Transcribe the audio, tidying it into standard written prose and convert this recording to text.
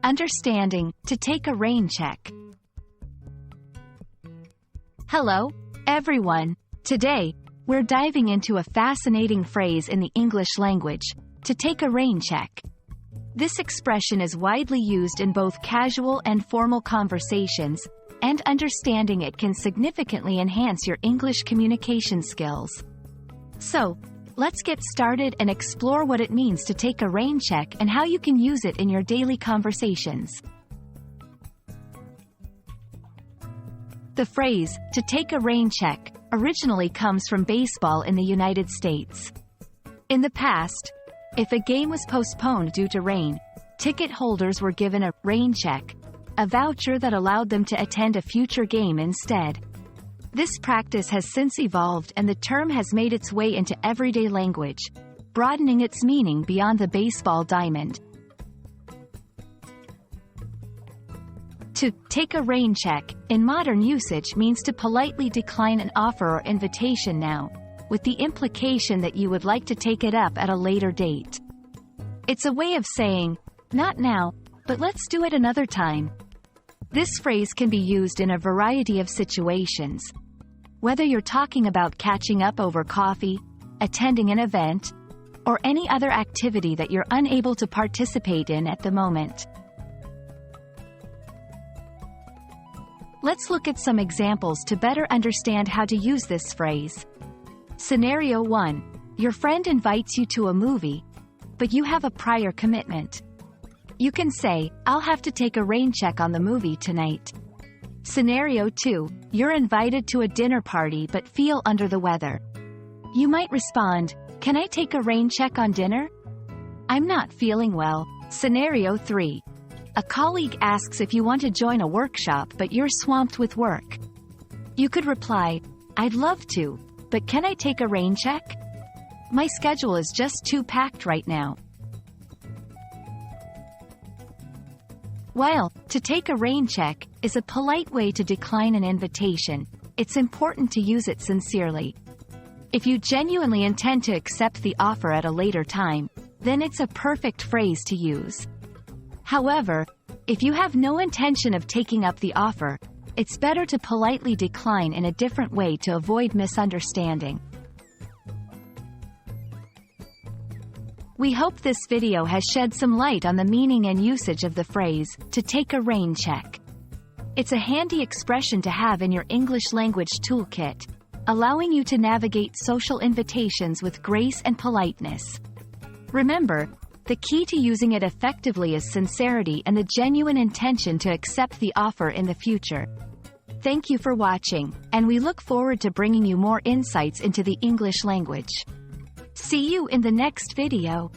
Understanding to take a rain check. Hello, everyone. Today, we're diving into a fascinating phrase in the English language, to take a rain check. This expression is widely used in both casual and formal conversations, and understanding it can significantly enhance your English communication skills. So, let's get started and explore what it means to take a rain check and how you can use it in your daily conversations. The phrase, to take a rain check, originally comes from baseball in the United States. In the past, if a game was postponed due to rain, ticket holders were given a rain check, a voucher that allowed them to attend a future game instead. This practice has since evolved and the term has made its way into everyday language, broadening its meaning beyond the baseball diamond. To take a rain check, in modern usage, means to politely decline an offer or invitation now, with the implication that you would like to take it up at a later date. It's a way of saying, not now, but let's do it another time. This phrase can be used in a variety of situations. Whether you're talking about catching up over coffee, attending an event, or any other activity that you're unable to participate in at the moment. Let's look at some examples to better understand how to use this phrase. Scenario 1. Your friend invites you to a movie, but you have a prior commitment. You can say, I'll have to take a rain check on the movie tonight. Scenario 2. You're invited to a dinner party but feel under the weather. You might respond, can I take a rain check on dinner? I'm not feeling well. Scenario 3. A colleague asks if you want to join a workshop but you're swamped with work. You could reply, I'd love to, but can I take a rain check? My schedule is just too packed right now. While, to take a rain check, is a polite way to decline an invitation, it's important to use it sincerely. If you genuinely intend to accept the offer at a later time, then it's a perfect phrase to use. However, if you have no intention of taking up the offer, it's better to politely decline in a different way to avoid misunderstanding. We hope this video has shed some light on the meaning and usage of the phrase, to take a rain check. It's a handy expression to have in your English language toolkit, allowing you to navigate social invitations with grace and politeness. Remember, the key to using it effectively is sincerity and the genuine intention to accept the offer in the future. Thank you for watching, and we look forward to bringing you more insights into the English language. See you in the next video.